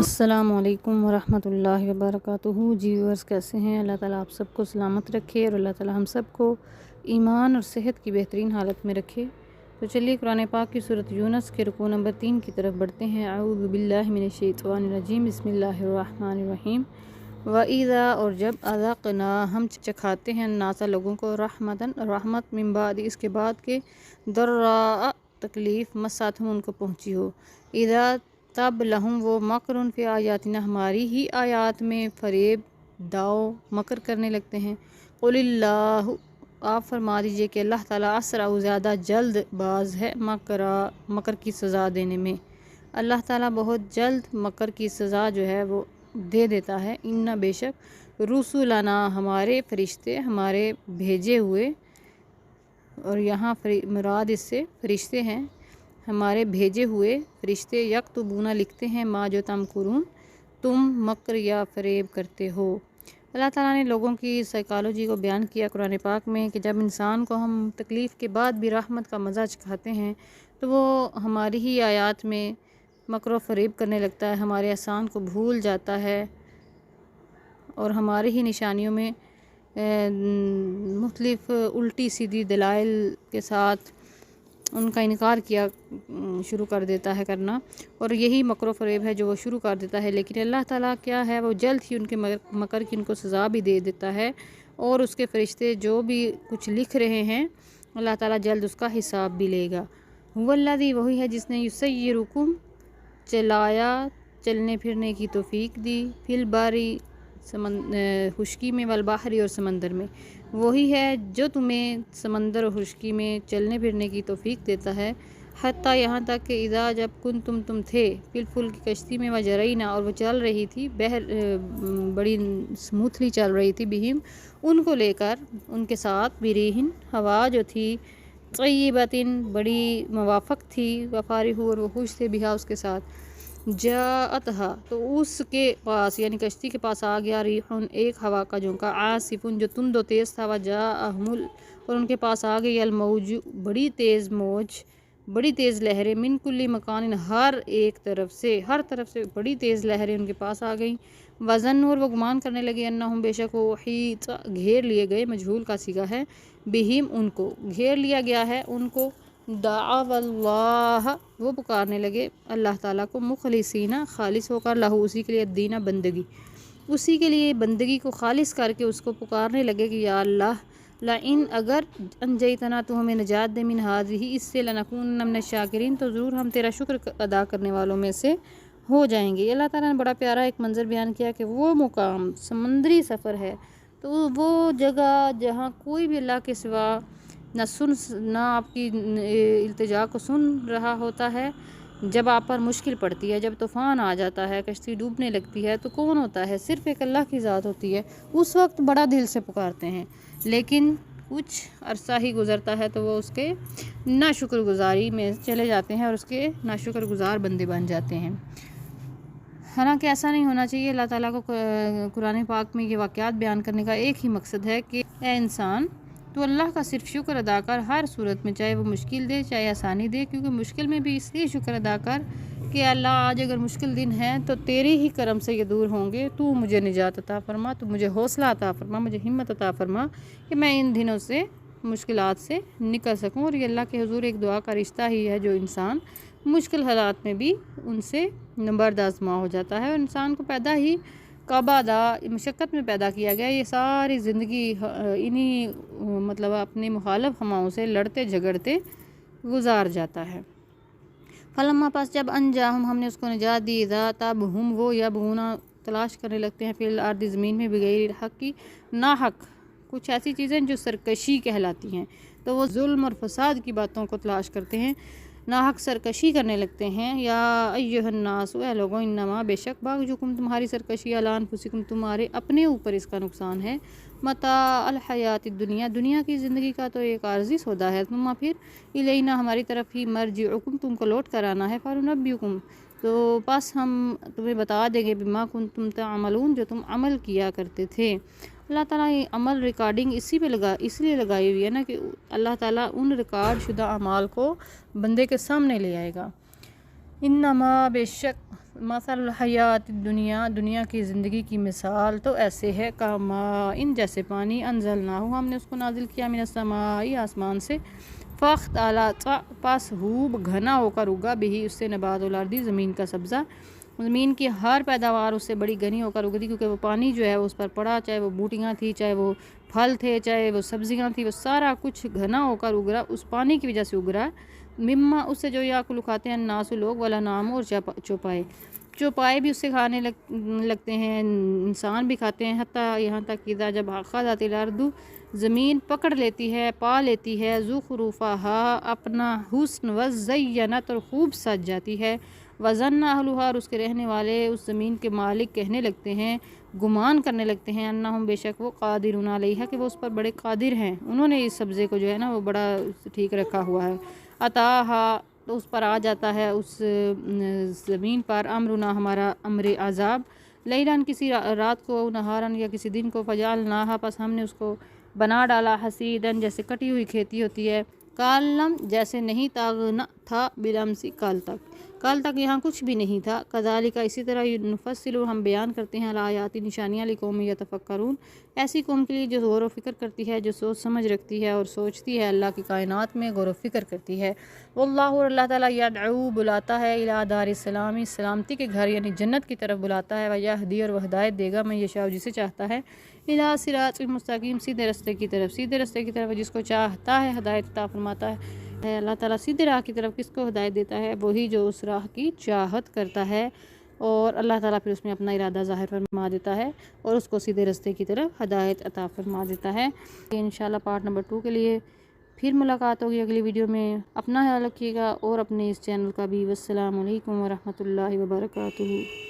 السلام علیکم ورحمۃ اللہ وبرکاتہ۔ جی ویورز کیسے ہیں؟ اللہ تعالیٰ آپ سب کو سلامت رکھے اور اللہ تعالیٰ ہم سب کو ایمان اور صحت کی بہترین حالت میں رکھے۔ تو چلیے قرآن پاک کی سورۃ یونس کے رکوع نمبر 3 کی طرف بڑھتے ہیں۔ اعوذ باللہ من الشیطان الرجیم، بسم اللہ الرحمن الرحیم۔ وَإِذَا اور جب اذقنا ہم چکھاتے ہیں الناس لوگوں کو رحمت من بعد اس کے بعد کے ضراء تکلیف مساتہم ان کو پہنچی ہو، اذا تب لہم وہ مکرن فی آیاتنا ہماری ہی آیات میں فریب داؤ مکر کرنے لگتے ہیں۔ قل اللہ آپ فرما دیجئے کہ اللہ تعالیٰ اسرع زیادہ جلد باز ہے مکر کی سزا دینے میں۔ اللہ تعالیٰ بہت جلد مکر کی سزا جو ہے وہ دے دیتا ہے۔ ان بے شک رسولنا ہمارے فرشتے ہمارے بھیجے ہوئے، اور یہاں مراد اس سے فرشتے ہیں، ہمارے بھیجے ہوئے فرشتے یکتبون لکھتے ہیں ما جو تمکرون تم مکر یا فریب کرتے ہو۔ اللہ تعالیٰ نے لوگوں کی سائیکالوجی کو بیان کیا قرآن پاک میں کہ جب انسان کو ہم تکلیف کے بعد بھی رحمت کا مزہ چکھاتے ہیں تو وہ ہماری ہی آیات میں مکر و فریب کرنے لگتا ہے، ہمارے احسان کو بھول جاتا ہے اور ہماری ہی نشانیوں میں مختلف الٹی سیدھی دلائل کے ساتھ ان کا انکار کیا شروع کر دیتا ہے کرنا، اور یہی مکر و فریب ہے جو وہ شروع کر دیتا ہے۔ لیکن اللہ تعالیٰ کیا ہے، وہ جلد ہی ان کے مکر کی ان کو سزا بھی دے دیتا ہے، اور اس کے فرشتے جو بھی کچھ لکھ رہے ہیں اللہ تعالیٰ جلد اس کا حساب بھی لے گا۔ هو الذی وہی ہے جس نے یسیرکم چلایا چلنے پھرنے کی توفیق دی، فی الباری خشکی میں، والبحری اور سمندر میں، وہی ہے جو تمہیں سمندر اور خشکی میں چلنے پھرنے کی توفیق دیتا ہے، حتیٰ یہاں تک کہ اذا جب تم تھے فی الفلک کی کشتی میں، وجرینا اور وہ چل رہی تھی بڑی سموتھلی چل رہی تھی، بہم ان کو لے کر ان کے ساتھ، بریہن ہوا جو تھی، طیبتن بڑی موافق تھی، وفارح اور وہ خوش تھے بہا اس کے ساتھ، جاءتھا تو اس کے پاس یعنی کشتی کے پاس آ گیا، ریحن ایک ہوا کا جھونکا، عاصفن جو تند و تیز تھا، وجاءہم اور ان کے پاس آ گئی، الموج بڑی تیز موج، بڑی تیز لہریں، من کل مکان ہر ایک طرف سے، ہر طرف سے بڑی تیز لہریں ان کے پاس آ گئیں، وظن اور وہ گمان کرنے لگے، انہم بے شک وہ احیط گھیر لیے گئے، مجہول کا صیغہ ہے، بہم ان کو گھیر لیا گیا ہے ان کو، دعوا اللہ وہ پکارنے لگے اللہ تعالیٰ کو، مخلصین خالص ہو کر، لہو اسی کے لیے، الدین بندگی اسی کے لیے، بندگی کو خالص کر کے اس کو پکارنے لگے کہ یا اللہ لئن اگر انجیتنا تو ہمیں نجات دے، من ہذہ اس سے، لنکونن من الشاکرین تو ضرور ہم تیرا شکر ادا کرنے والوں میں سے ہو جائیں گے۔ اللہ تعالیٰ نے بڑا پیارا ایک منظر بیان کیا کہ وہ مقام سمندری سفر ہے، تو وہ جگہ جہاں کوئی بھی اللہ کے سوا نہ آپ کی التجا کو سن رہا ہوتا ہے، جب آپ پر مشکل پڑتی ہے، جب طوفان آ جاتا ہے، کشتی ڈوبنے لگتی ہے، تو کون ہوتا ہے؟ صرف ایک اللہ کی ذات ہوتی ہے۔ اس وقت بڑا دل سے پکارتے ہیں، لیکن کچھ عرصہ ہی گزرتا ہے تو وہ اس کے ناشکر گزاری میں چلے جاتے ہیں اور اس کے ناشکر گزار بندے بن جاتے ہیں۔ حالانکہ ایسا نہیں ہونا چاہیے۔ اللہ تعالیٰ کو قرآن پاک میں یہ واقعات بیان کرنے کا ایک ہی مقصد ہے کہ اے انسان تو اللہ کا صرف شکر ادا کر ہر صورت میں، چاہے وہ مشکل دے چاہے آسانی دے، کیونکہ مشکل میں بھی اس لیے شکر ادا کر کہ اللہ آج اگر مشکل دن ہے تو تیرے ہی کرم سے یہ دور ہوں گے، تو مجھے نجات عطا فرما، تو مجھے حوصلہ عطا فرما، مجھے ہمت عطا فرما کہ میں ان دنوں سے مشکلات سے نکل سکوں۔ اور یہ اللہ کے حضور ایک دعا کا رشتہ ہی ہے جو انسان مشکل حالات میں بھی ان سے نبرد آزما ہو جاتا ہے، اور انسان کو پیدا ہی کعبہ مشقت میں پیدا کیا گیا، یہ ساری زندگی انہی اپنے مخالف ہواؤں سے لڑتے جھگڑتے گزار جاتا ہے۔ فلما پس جب انجاہم ہم نے اس کو نجات دی، اذا تب ہم وہ یبغون تلاش کرنے لگتے ہیں، فی الارض زمین میں، بغیر الحق کی ناحق کچھ ایسی چیزیں جو سرکشی کہلاتی ہیں، تو وہ ظلم اور فساد کی باتوں کو تلاش کرتے ہیں، ناحق سرکشی کرنے لگتے ہیں۔ یا ایھا الناس اے لوگوں، انما بے شک باغیکم تمہاری سرکشی، علی انفسکم تمہارے اپنے اوپر اس کا نقصان ہے، متاع الحیات الدنیا دنیا کی زندگی کا تو ایک عارضی سودا ہے، ثم پھر الینا ہماری طرف ہی مرجعکم تم کو لوٹ کر آنا ہے، فننبئکم تو پس ہم تمہیں بتا دیں گے، بما کنتم تعملون جو تم عمل کیا کرتے تھے۔ اللہ تعالیٰ یہ عمل ریکارڈنگ اس لیے لگائی ہوئی ہے نا کہ اللہ تعالیٰ ان ریکارڈ شدہ اعمال کو بندے کے سامنے لے آئے گا۔ انما بے شک مثل الحیات دنیا، دنیا کی زندگی کی مثال تو ایسے ہے ان جیسے پانی انزلنا ہو، ہم نے اس کو نازل کیا من السماء آسمان سے، فخت اعلیٰ پس خوب گھنا ہو کر اگا بھی اس سے نبات الارض زمین کا سبزہ، زمین کی ہر پیداوار اس سے بڑی گھنی ہو کر اگتی، کیونکہ وہ پانی جو ہے اس پر پڑا، چاہے وہ بوٹیاں تھیں، چاہے وہ پھل تھے، چاہے وہ سبزیاں تھیں، وہ سارا کچھ گھنا ہو کر اگ رہا، اس پانی کی وجہ سے اگ رہا، مما اس سے جو یاکل کھاتے ہیں الناس لوگ، ولا نام اور چوپائے بھی اس سے کھانے لگتے ہیں، انسان بھی کھاتے ہیں، حتیٰ یہاں تک کہ جب اخذت الارض زمین پکڑ لیتی ہے، پا لیتی ہے، زخرفہا اپنا حسن، وزینت اور خوب سج جاتی ہے، وظن اہلہا اور اس کے رہنے والے اس زمین کے مالک کہنے لگتے ہیں، گمان کرنے لگتے ہیں، انہم بے شک وہ قادرون علیہا کہ وہ اس پر بڑے قادر ہیں، انہوں نے اس سبزے کو جو ہے نا وہ بڑا ٹھیک رکھا ہوا ہے، اتاہا تو اس پر آ جاتا ہے اس زمین پر، امرنا ہمارا امر عذاب، لیلن کسی رات کو، نہارن یا کسی دن کو، فجعلناہا پس ہم نے اس کو بنا ڈالا، حسیدن جیسے کٹی ہوئی کھیتی ہوتی ہے، کالم جیسے نہیں تھا بالامسی کل تک یہاں کچھ بھی نہیں تھا، کذالک اسی طرح نفصل ہم بیان کرتے ہیں الآیات نشانیاں لقوم یتفکرون ایسی قوم کے لیے جو غور و فکر کرتی ہے، جو سوچ سمجھ رکھتی ہے اور سوچتی ہے اللہ کی کائنات میں غور و فکر کرتی ہے، واللہ اور اللہ تعالیٰ یدعو بلاتا ہے الی دار السلام سلامتی کے گھر یعنی جنت کی طرف بلاتا ہے، ویہدی اور وہ ہدایت دے گا من یشاء جسے چاہتا ہے، الی صراط مستقیم سیدھے راستے کی طرف جس کو چاہتا ہے ہدایت عطا فرماتا ہے، اللہ تعالیٰ سیدھے راہ کی طرف کس کو ہدایت دیتا ہے، وہی جو اس راہ کی چاہت کرتا ہے، اور اللہ تعالیٰ پھر اس میں اپنا ارادہ ظاہر فرما دیتا ہے اور اس کو سیدھے راستے کی طرف ہدایت عطا فرما دیتا ہے۔ انشاءاللہ پارٹ نمبر 2 کے لیے پھر ملاقات ہوگی اگلی ویڈیو میں، اپنا خیال رکھیے گا اور اپنے اس چینل کا بھی۔ والسلام علیکم ورحمۃ اللہ وبرکاتہ۔